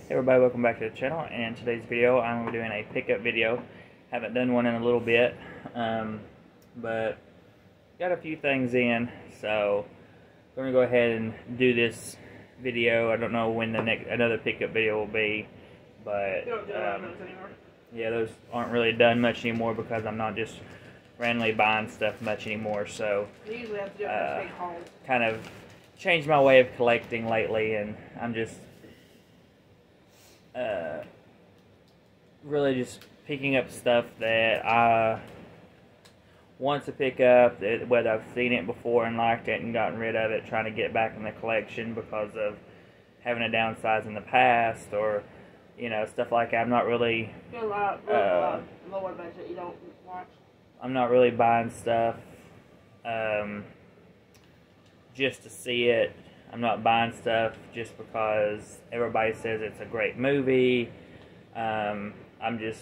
Hey everybody, welcome back to the channel. And in today's video, I'm doing a pickup video. Haven't done one in a little bit, but got a few things in, so I'm gonna go ahead and do this video. I don't know when another pickup video will be, but You don't do those anymore. yeah, those aren't really done much anymore because I'm not just randomly buying stuff much anymore. So You usually have to do it for state hauls. kind of changed my way of collecting lately, and I'm just really just picking up stuff that I want to pick up, whether I've seen it before and liked it and gotten rid of it, trying to get back in the collection because of having a downsize in the past, or stuff like that. I'm not really You're a lot lower budget. You don't watch. I'm not really buying stuff just to see it. I'm not buying stuff just because everybody says it's a great movie. I'm just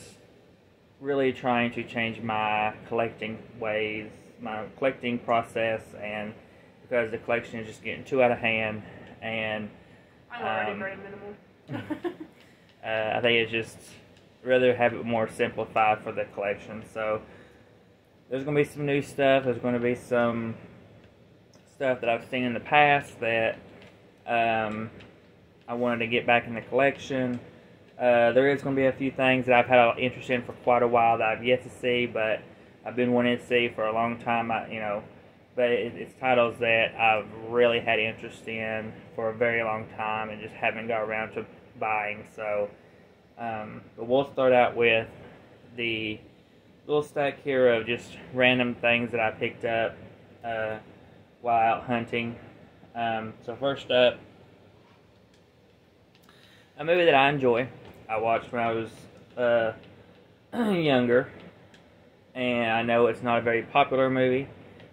really trying to change my collecting ways, my collecting process, and because the collection is just getting too out of hand, and I'm already very minimal. I think it's just rather have it more simplified for the collection. So there's going to be some new stuff. There's going to be some stuff that I've seen in the past that I wanted to get back in the collection. There is going to be a few things that I've had an interest in for quite a while that I've yet to see, but I've been wanting to see for a long time. But it's titles that I've really had interest in for a very long time and just haven't got around to buying. So, but we'll start out with the little stack here of just random things that I picked up while out hunting. So first up, a movie that I enjoy. I watched when I was younger, and I know it's not a very popular movie,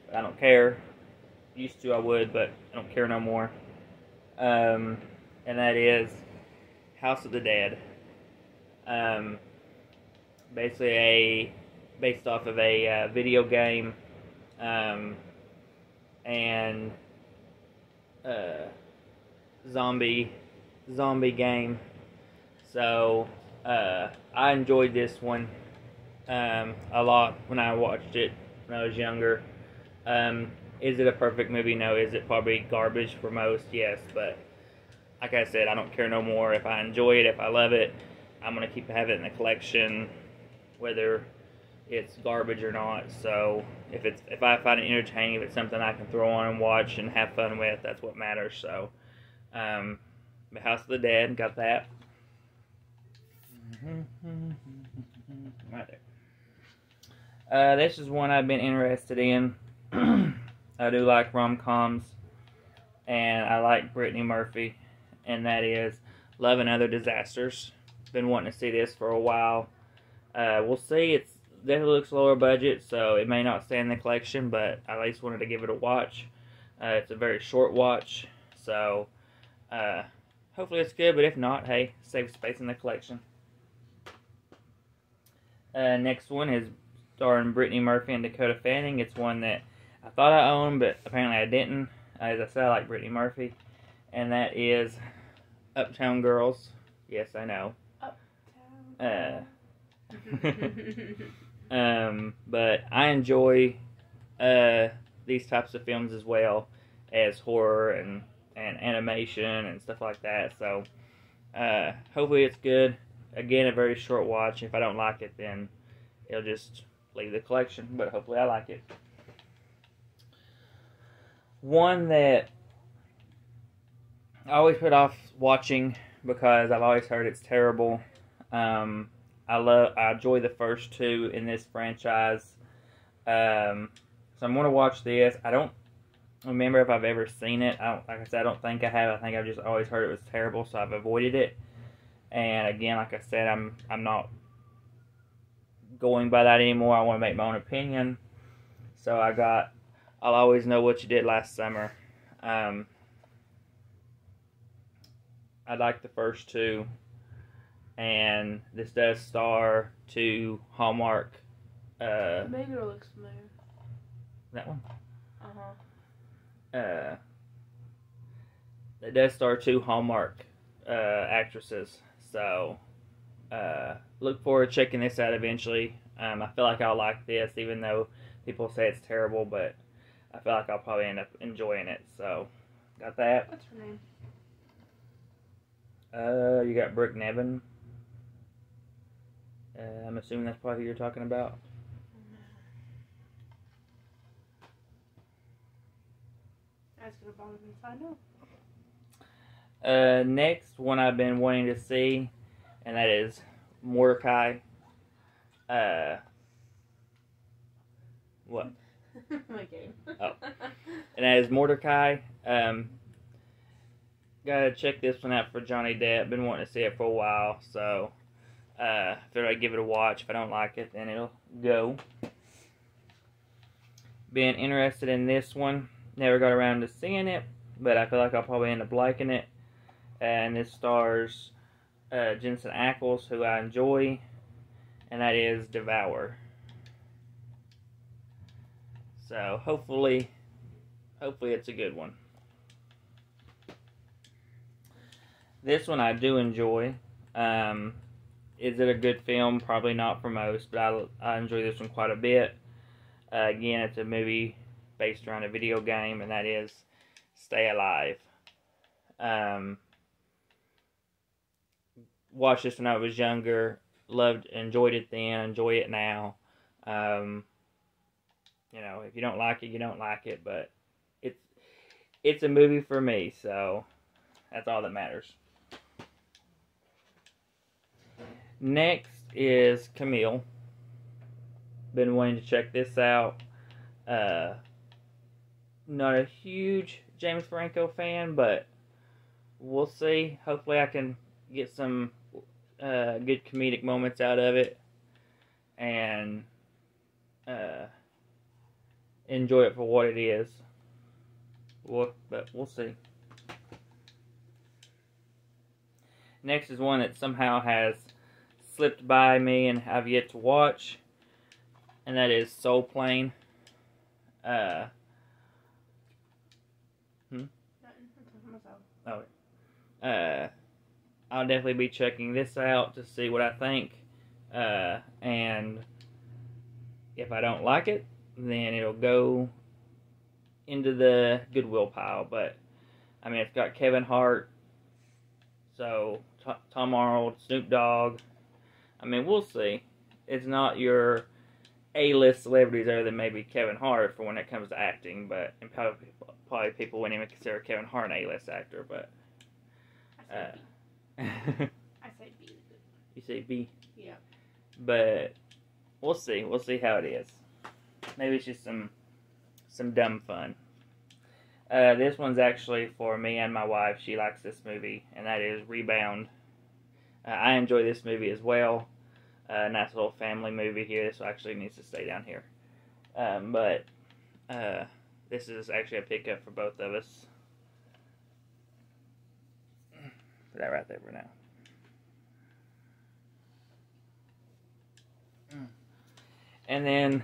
but I don't care. Used to I would, but I don't care no more. And that is House of the Dead. Basically based off of a video game, and zombie game. So I enjoyed this one a lot when I watched it when I was younger. Is it a perfect movie? No. Is it probably garbage for most? Yes. But like I said, I don't care no more. If I enjoy it, if I love it, I'm gonna keep having it in the collection, whether it's garbage or not. So if I find it entertaining, if it's something I can throw on and watch and have fun with, that's what matters. So the House of the Dead, got that right there. This is one I've been interested in. I do like rom-coms, and I like Brittany Murphy, and that is Love and Other Disasters. Been wanting to see this for a while. We'll see. It definitely looks lower budget, so it may not stay in the collection, but I at least wanted to give it a watch. It's a very short watch, so hopefully it's good, but if not, hey, save space in the collection. Next one is starring Brittany Murphy and Dakota Fanning. It's one that I thought I owned, but apparently I didn't. As I said, I like Brittany Murphy, and that is Uptown Girls. Yes, I know. But I enjoy these types of films as well as horror and animation and stuff like that. So hopefully it's good. Again, a very short watch. If I don't like it, then it'll just leave the collection, but hopefully I like it. One that I always put off watching because I've always heard it's terrible. I enjoy the first two in this franchise. So I'm going to watch this. I don't remember if I've ever seen it. Like I said, I don't think I have. I think I've just always heard it was terrible, so I've avoided it. And again, like I said, I'm not going by that anymore. I want to make my own opinion. So I'll Always Know What You Did Last Summer. I like the first two, and this does star two Hallmark. Maybe it looks familiar. That one. It does star two Hallmark actresses. So, look forward to checking this out eventually. I feel like I'll like this, even though people say it's terrible, but I feel like I'll probably end up enjoying it. So, got that. What's her name? You got Brooke Nevin. I'm assuming that's probably who you're talking about. That's gonna bother me if I know. Next one I've been wanting to see, and that is Mordecai. What? My game. Oh. And that is Mordecai. Gotta check this one out for Johnny Depp. Been wanting to see it for a while, so figured I'd give it a watch. If I don't like it, then it'll go. Been interested in this one. Never got around to seeing it, but I feel like I'll probably end up liking it. And this stars Jensen Ackles, who I enjoy, and that is Devour. So hopefully it's a good one. This one I do enjoy. Is it a good film? Probably not for most, but I enjoy this one quite a bit. Again, it's a movie based around a video game, and that is Stay Alive. Watched this when I was younger. Enjoyed it then. Enjoy it now. If you don't like it, you don't like it. But it's a movie for me, so that's all that matters. Next is Camille. Been wanting to check this out. Not a huge James Franco fan, but we'll see. Hopefully I can get some good comedic moments out of it and enjoy it for what it is. But we'll see. Next is one that somehow has slipped by me and I've yet to watch, and that is Soul Plane. I'll definitely be checking this out to see what I think, and if I don't like it, then it'll go into the Goodwill pile. But I mean, it's got Kevin Hart, so Tom Arnold, Snoop Dogg. I mean, we'll see. It's not your A-list celebrities other than maybe Kevin Hart for when it comes to acting, but and probably people wouldn't even consider Kevin Hart an A-list actor. But I say B. You say B? Yeah. But we'll see. We'll see how it is. Maybe it's just some dumb fun. This one's actually for me and my wife. She likes this movie, and that is Rebound. I enjoy this movie as well. Nice little family movie here. This actually needs to stay down here. But this is actually a pickup for both of us. Put that right there for now. And then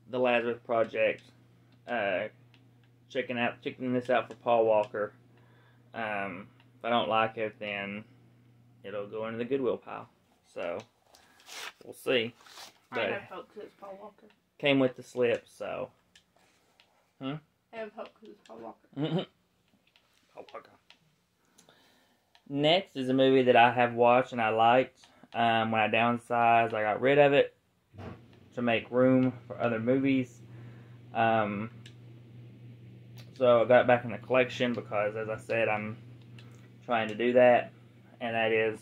The Lazarus Project. Checking this out for Paul Walker. If I don't like it, then it'll go into the Goodwill pile. So we'll see. But I have hope because it's Paul Walker. Came with the slip, so. I have hope because it's Paul Walker. Paul Walker. Next is a movie that I have watched and I liked. When I downsized, I got rid of it to make room for other movies. So I got it back in the collection because, as I said, I'm trying to do that, and that is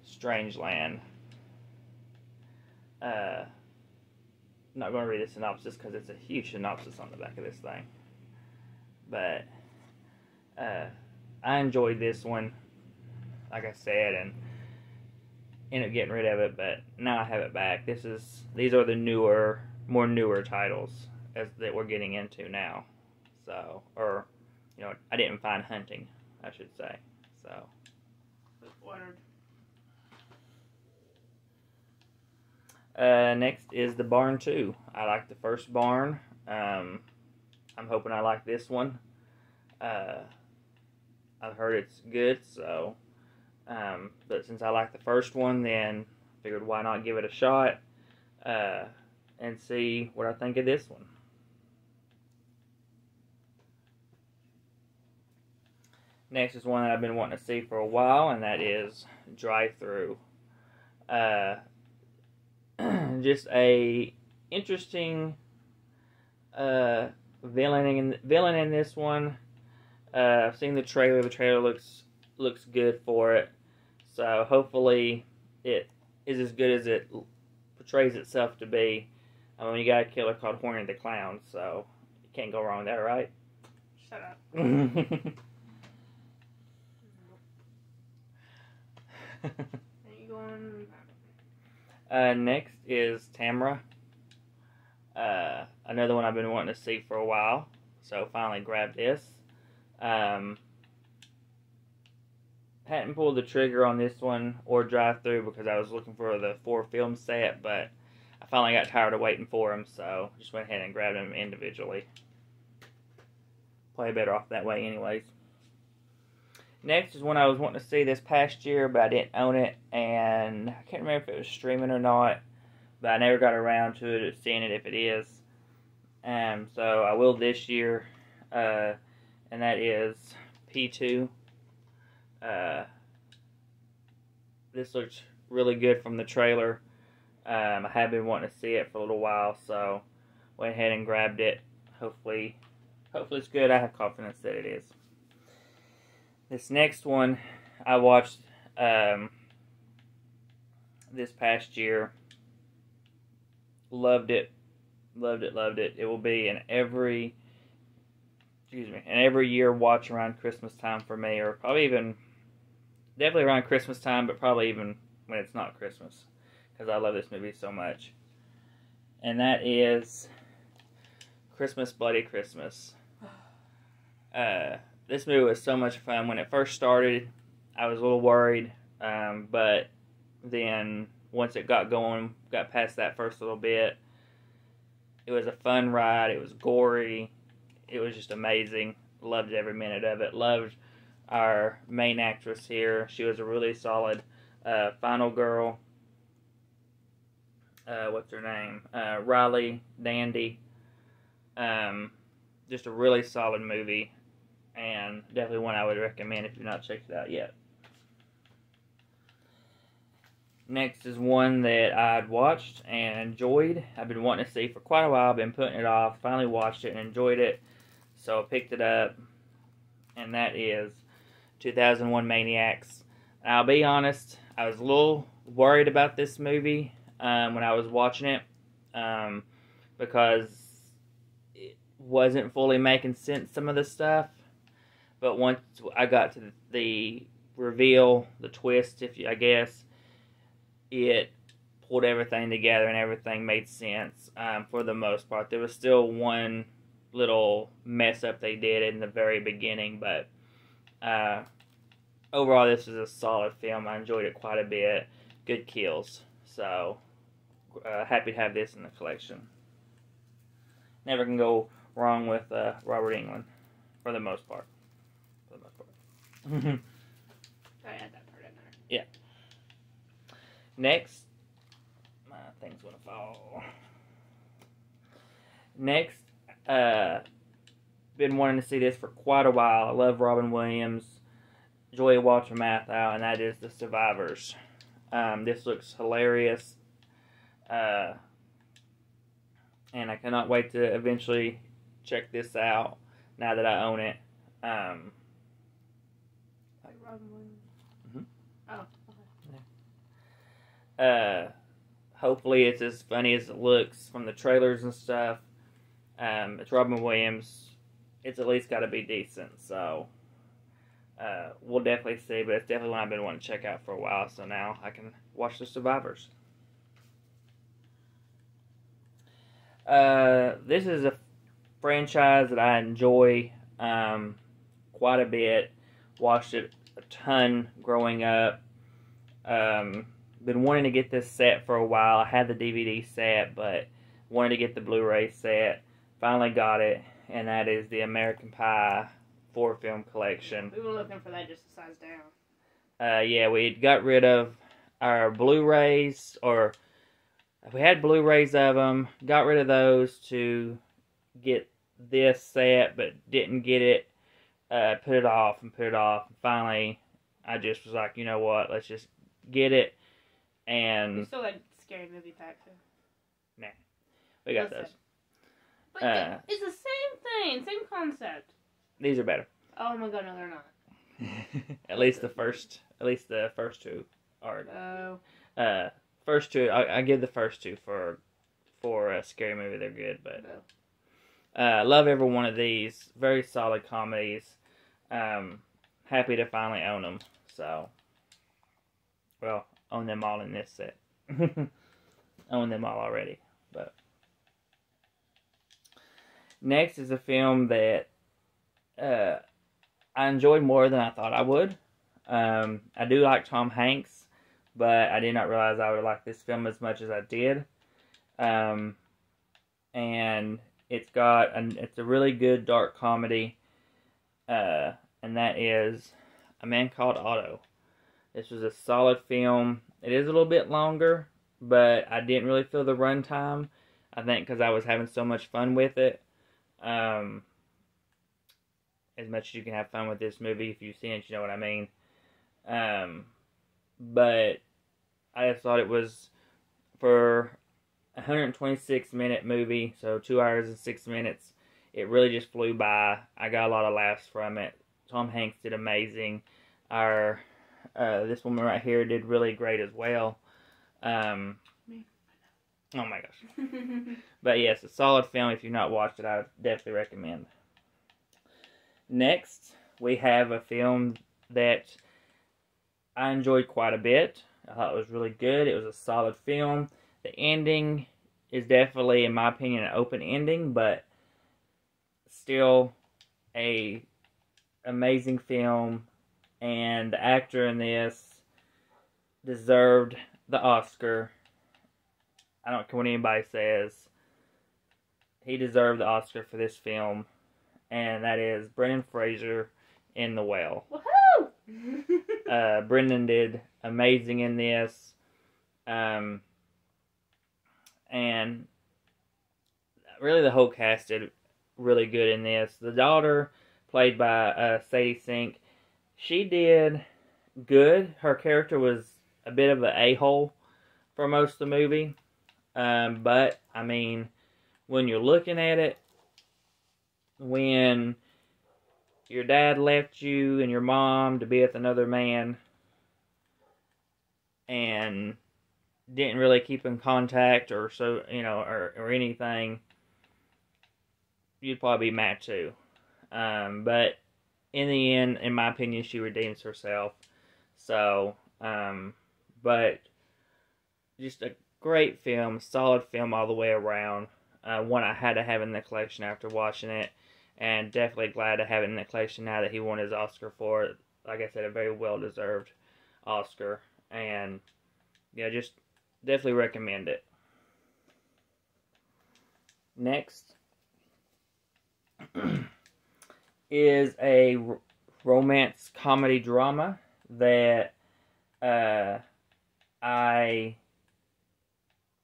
Strangeland. I'm not going to read the synopsis because it's a huge synopsis on the back of this thing. But I enjoyed this one, like I said, and ended up getting rid of it, but now I have it back. These are the more newer titles that we're getting into now. So, or, I didn't find Hunting, I should say. So. Ordered. Next is The Barn 2. I like the first Barn. I'm hoping I like this one. I've heard it's good, so But since I like the first one, then I figured why not give it a shot and see what I think of this one. Next is one that I've been wanting to see for a while, and that is Drive-Thru. Just a interesting villain in this one. I've seen the trailer. The trailer looks good for it. So hopefully it is as good as it portrays itself to be. I mean, you got a killer called Horny the Clown, so you can't go wrong with that, right? Shut up. You going? Next is Tamra. Another one I've been wanting to see for a while, so finally grabbed this. Hadn't pulled the trigger on this one or Drive-Thru because I was looking for the 4-film set, but I finally got tired of waiting for them, so just went ahead and grabbed them individually. Play better off that way anyways. Next is one I was wanting to see this past year, but I didn't own it, and I can't remember if it was streaming or not, but I never got around to it or seeing it if it is. So I will this year, and that is P2. This looks really good from the trailer. I have been wanting to see it for a little while, so went ahead and grabbed it. Hopefully it's good. I have confidence that it is. This next one I watched this past year. Loved it. It will be an every year watch around Christmas time for me, or probably even definitely around Christmas time, but probably even when it's not Christmas, because I love this movie so much. And that is Christmas Bloody Christmas. This movie was so much fun. When it first started, I was a little worried, but then once it got going, got past that first little bit, it was a fun ride. It was gory. It was just amazing. Loved every minute of it. Loved our main actress here. She was a really solid final girl. What's her name? Riley Dandy. Just a really solid movie, and definitely one I would recommend if you've not checked it out yet. Next is one that I'd watched and enjoyed. I've been wanting to see for quite a while. I've been putting it off. Finally watched it and enjoyed it, so I picked it up, and that is 2001 Maniacs. And I'll be honest, I was a little worried about this movie when I was watching it, because it wasn't fully making sense, some of the stuff. But once I got to the reveal, the twist, I guess, it pulled everything together and everything made sense for the most part. There was still one little mess up they did in the very beginning, but overall this is a solid film. I enjoyed it quite a bit. Good kills. So happy to have this in the collection. Never can go wrong with Robert Englund for the most part. I add that part in there. Yeah. Next, my thing's gonna fall. Next, been wanting to see this for quite a while. I love Robin Williams, enjoy Walter Matthau, and that is The Survivors. This looks hilarious, and I cannot wait to eventually check this out now that I own it. Like Robin Williams. Mm-hmm. Oh, okay. Hopefully it's as funny as it looks from the trailers and stuff. It's Robin Williams. It's at least got to be decent, so we'll definitely see, but it's definitely one I've been wanting to check out for a while, so now I can watch The Survivors. This is a franchise that I enjoy quite a bit. Watched it a ton growing up. Been wanting to get this set for a while. I had the DVD set, but wanted to get the Blu-ray set. Finally got it, and that is the American Pie 4-film collection. We were looking for that just a size Yeah, we got rid of our Blu-rays, or we had Blu-rays of them, got rid of those to get this set, but didn't get it, put it off. And finally, I just was like, you know what, let's just get it. And You still like scary movie packs? nah, we got those. But it's the same thing, same concept. These are better. Oh my god, no, they're not. At least the first two are. Oh. First two, I give the first two for a scary movie. They're good, but love every one of these. Very solid comedies. Happy to finally own them. So, well, own them all in this set. Own them all already, but next is a film that I enjoyed more than I thought I would. I do like Tom Hanks, but I did not realize I would like this film as much as I did. And it's a really good dark comedy, and that is A Man Called Otto. This was a solid film. It is a little bit longer, but I didn't really feel the runtime. I think because I was having so much fun with it. As much as you can have fun with this movie, if you've seen it, you know what I mean. But I just thought it was, for a 126-minute movie, so 2 hours and 6 minutes, it really just flew by. I got a lot of laughs from it. Tom Hanks did amazing. This woman right here did really great as well. Oh my gosh. But yes, a solid film. If you've not watched it, I would definitely recommend. Next, we have a film that I enjoyed quite a bit. I thought it was really good. It was a solid film. The ending is definitely, in my opinion, an open ending, but still a amazing film. And the actor in this deserved the Oscar. I don't care what anybody says. He deserved the Oscar for this film. And that is Brendan Fraser in The Whale. Woohoo! Brendan did amazing in this. And really the whole cast did really good in this. The daughter, played by Sadie Sink, she did good. Her character was a bit of an a-hole for most of the movie. But, I mean, when you're looking at it, when your dad left you and your mom to be with another man and didn't really keep in contact or anything, you'd probably be mad too. But in the end, in my opinion, she redeems herself. So, but just a great film, solid film all the way around. One I had to have in the collection after watching it, and definitely glad to have it in the collection now that he won his Oscar for it. Like I said, a very well-deserved Oscar, and yeah, just definitely recommend it. Next is a romance comedy drama that I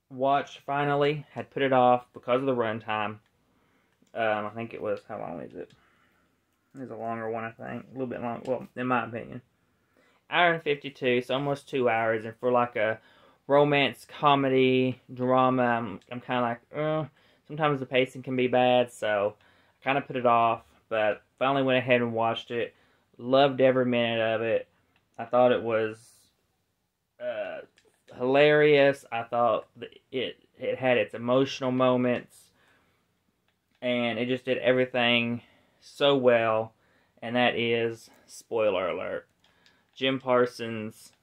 watched finally. Had put it off because of the runtime. I think it was, how long is it? It's a longer one, I think. A little bit long, well, in my opinion. Hour and 52, so almost 2 hours. And for like a romance comedy drama, I'm kind of like, sometimes the pacing can be bad, so I kind of put it off. But finally went ahead and watched it. Loved every minute of it. I thought it was hilarious. I thought it had its emotional moments. And it just did everything so well. And that is, spoiler alert, Jim Parsons.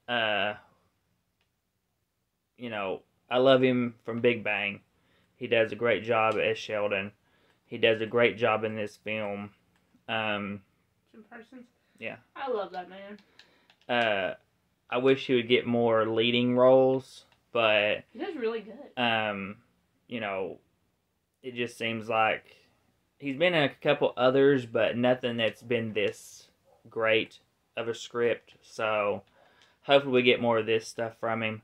I love him from Big Bang. He does a great job as Sheldon. He does a great job in this film. Jim Parsons? Yeah. I love that man. I wish he would get more leading roles, but He does really good. it just seems like he's been in a couple others, but nothing that's been this great of a script. So hopefully we get more of this stuff from him.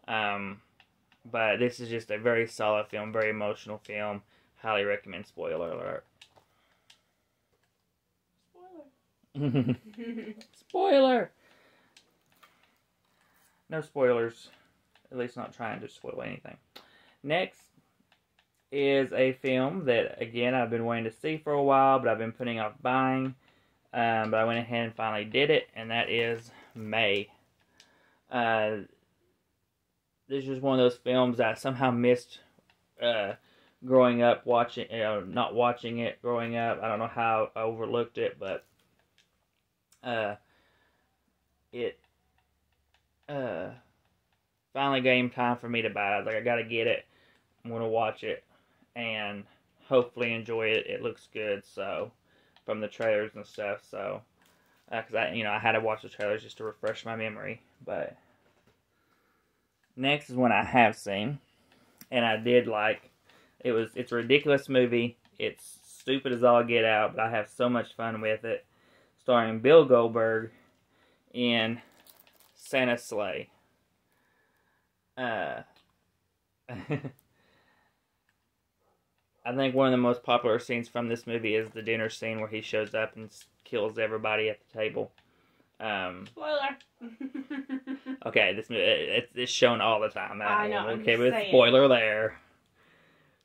But this is just a very solid film, very emotional film. Highly recommend. Spoiler alert. Spoiler. Spoiler. No spoilers. At least not trying to spoil anything. Next is a film that, again, I've been wanting to see for a while, but I've been putting off buying. But I went ahead and finally did it, and that is May. This is one of those films that I somehow missed growing up, not watching it growing up. I don't know how I overlooked it, but it finally came time for me to buy it. I was like, I gotta get it. I'm gonna watch it and hopefully enjoy it. It looks good, so from the trailers and stuff. So, because I had to watch the trailers just to refresh my memory. But next is one I have seen, and I did like. It's a ridiculous movie. It's stupid as all get out, but I have so much fun with it. Starring Bill Goldberg in Santa's Sleigh. I think one of the most popular scenes from this movie is the dinner scene where he shows up and kills everybody at the table. Spoiler. Okay, this movie it's shown all the time. I know. Okay, but spoiler there.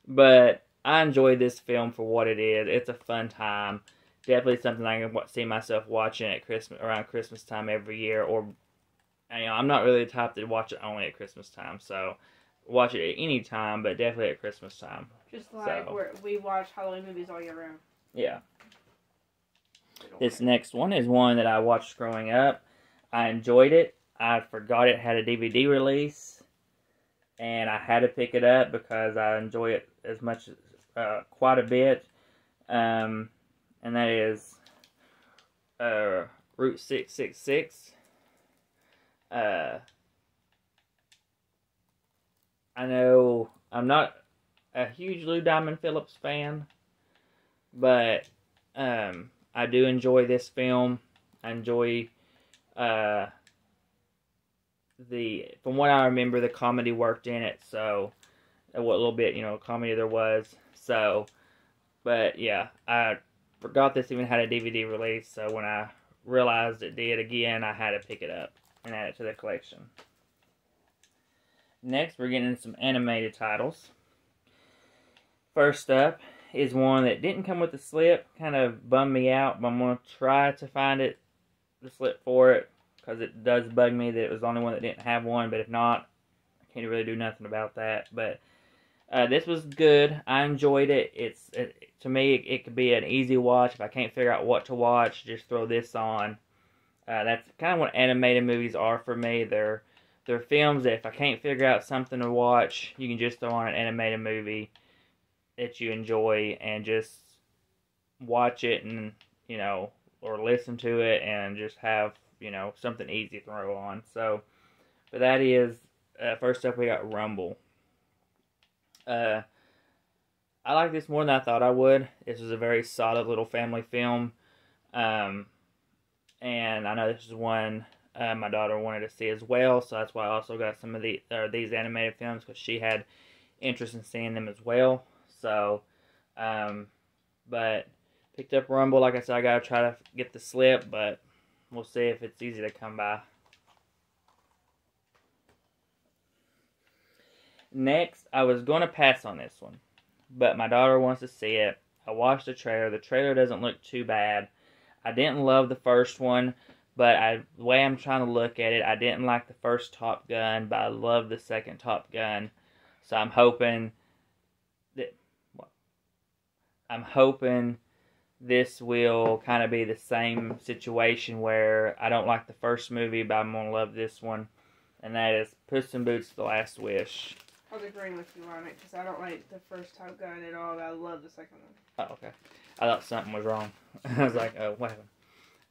But I enjoyed this film for what it is. It's a fun time. Definitely something I can see myself watching at around Christmas time every year. Or, I'm not really the type to watch it only at Christmas time. So, watch it at any time, but definitely at Christmas time. Just like we watch Halloween movies all year round. Yeah. This next one is one that I watched growing up. I enjoyed it. I forgot it had a DVD release, and I had to pick it up because I enjoy it as much, quite a bit. And that is Route 666. I know I'm not a huge Lou Diamond Phillips fan, but I do enjoy this film. I enjoy from what I remember, the comedy worked in it, so what little bit, comedy there was. So, but yeah, I forgot this even had a DVD release, so when I realized it did again, I had to pick it up and add it to the collection. Next, we're getting some animated titles. First up is one that didn't come with the slip. Kind of bummed me out, but I'm going to try to find the slip for it, because it does bug me that it was the only one that didn't have one, but if not, I can't really do nothing about that. But this was good. I enjoyed it. To me, it could be an easy watch. If I can't figure out what to watch, just throw this on. That's kind of what animated movies are for me. They're films that if I can't figure out something to watch, you can just throw on an animated movie that you enjoy and just watch it and, or listen to it and just have, something easy to throw on. So, but that is, first up we got Rumble. I like this more than I thought I would. This was a very solid little family film. And I know this is one my daughter wanted to see as well, so that's why I also got some of these animated films, because she had interest in seeing them as well. So, but picked up Rumble. Like I said, I gotta try to get the slip, but we'll see if it's easy to come by. Next, I was going to pass on this one, but my daughter wants to see it. I watched the trailer. The trailer doesn't look too bad. I didn't love the first one, but the way I'm trying to look at it, I didn't like the first Top Gun, but I love the second Top Gun. So I'm hoping this will kind of be the same situation where I don't like the first movie, but I'm going to love this one. And that is Puss in Boots: The Last Wish. I was agreeing with you on it, because I don't like the first Top Gun at all, but I love the second one. Oh, okay. I thought something was wrong. I was like, oh, what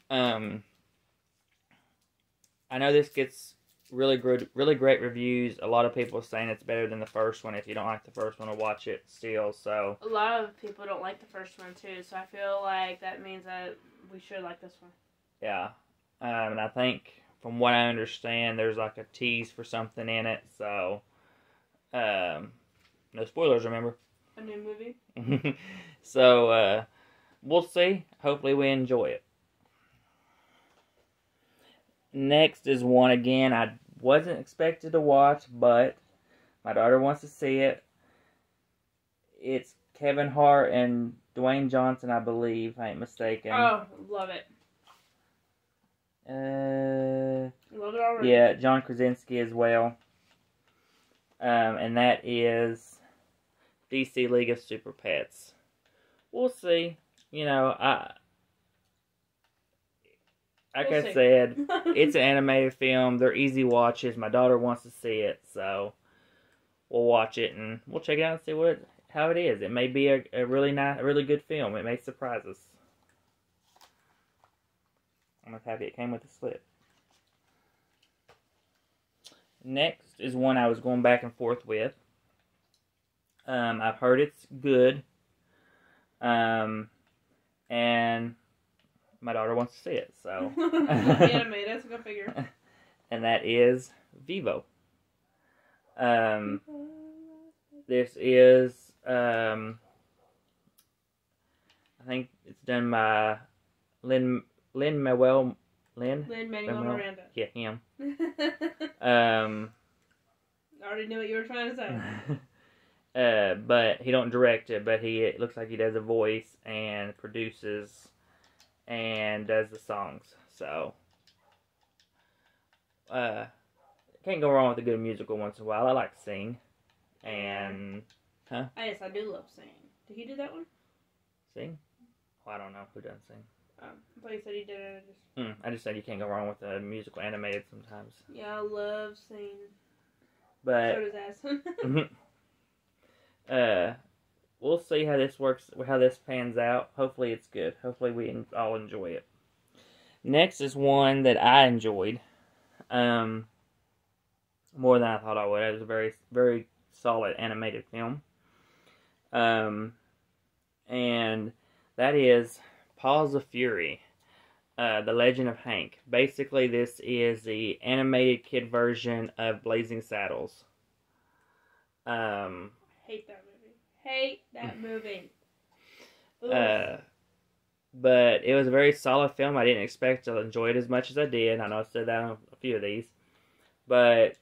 happened? I know this gets really great reviews. A lot of people are saying it's better than the first one. If you don't like the first one, to watch it still. So a lot of people don't like the first one too, so I feel like that means that we should like this one. Yeah, And I think, from what I understand, there's like a tease for something in it. So, no spoilers, remember? A new movie? So, we'll see. Hopefully we enjoy it. Next is one, again, I wasn't expected to watch, but my daughter wants to see it. It's Kevin Hart and Dwayne Johnson, I believe, if I ain't mistaken. Oh, love it. Love it already. Yeah, John Krasinski as well. And that is DC League of Super Pets. We'll see. You know, like I said, it's an animated film. They're easy watches. My daughter wants to see it, so we'll watch it and we'll check it out and see how it is. It may be a really nice, a really good film. It may surprise us. I'm happy it came with a slip. Next is one I was going back and forth with. I've heard it's good. And my daughter wants to see it, so. Animated, that's a good figure. And that is Vivo. This is, I think it's done by Lin-Manuel Miranda. Yeah, him. I already knew what you were trying to say. But he don't direct it, but it looks like he does a voice and produces and does the songs. So, can't go wrong with a good musical once in a while. I like to sing. And, Yes, I do love singing. Did he do that one? Sing? Oh, I don't know who doesn't sing. I thought you said he did it. I just said you can't go wrong with a musical animated sometimes. Yeah, I love singing. But So does Ass. We'll see how this works, how this pans out. Hopefully it's good. Hopefully we all enjoy it. Next is one that I enjoyed more than I thought I would. It was a very, very solid animated film. And that is Paws of Fury, The Legend of Hank. Basically, this is the animated kid version of Blazing Saddles. Hate that movie. Hate that movie. But it was a very solid film. I didn't expect to enjoy it as much as I did. I know I said that on a few of these. But,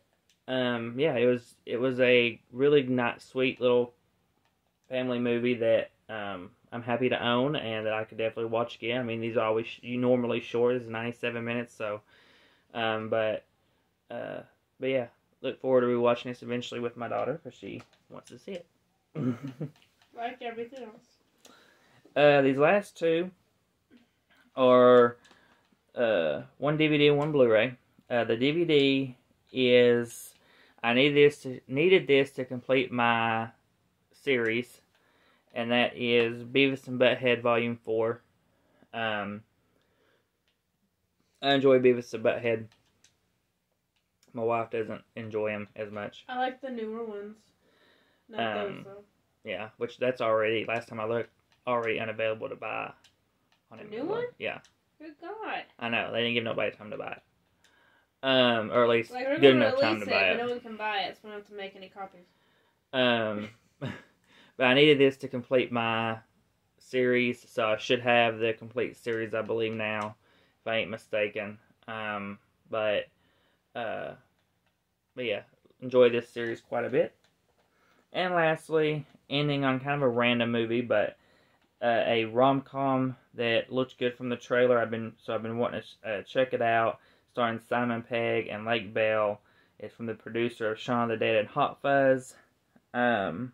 yeah, it was a really nice, sweet little family movie that I'm happy to own and that I could definitely watch again. I mean, these are always normally short. It's 97 minutes, so but yeah, look forward to rewatching this eventually with my daughter because she wants to see it. Like everything else. These last two are one DVD and one Blu-ray. The DVD is I needed this to complete my series. And that is Beavis and Butthead Volume 4. I enjoy Beavis and Butthead. My wife doesn't enjoy him as much. I like the newer ones. Not those, though. Yeah, which that's already, last time I looked, already unavailable to buy. On a new one? Yeah. Good God. I know. They didn't give nobody time to buy it. Or at least good enough time to buy it. But no one can buy it, so we don't have to make any copies. But I needed this to complete my series, so I should have the complete series, I believe, now, if I ain't mistaken. But yeah, enjoy this series quite a bit. And lastly, ending on kind of a random movie, but a rom-com that looked good from the trailer. I've been wanting to check it out. Starring Simon Pegg and Lake Bell. It's from the producer of Shaun of the Dead and Hot Fuzz. And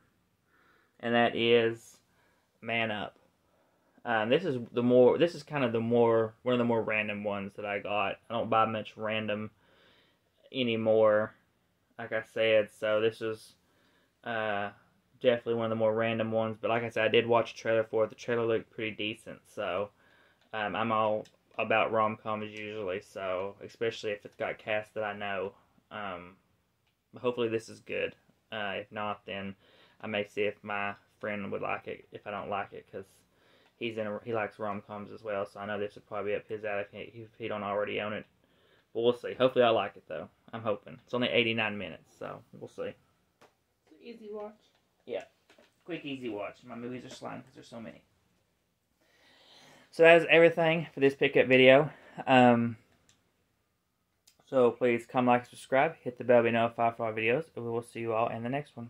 that is Man Up. This is kind of one of the more random ones that I got. I don't buy much random anymore, like I said. So this is definitely one of the more random ones. But like I said, I did watch a trailer for it. The trailer looked pretty decent. So I'm all about rom-coms usually. So especially if it's got cast that I know. Hopefully this is good. If not, then I may see if my friend would like it, if I don't like it, because he likes rom-coms as well, so I know this would probably be up his alley if he don't already own it. But we'll see. Hopefully I like it, though. I'm hoping. It's only 89 minutes, so we'll see. It's an easy watch. Yeah. Quick, easy watch. My movies are slime because there's so many. So that is everything for this pickup video. So please come like, subscribe, hit the bell to be notified for our videos, and we will see you all in the next one.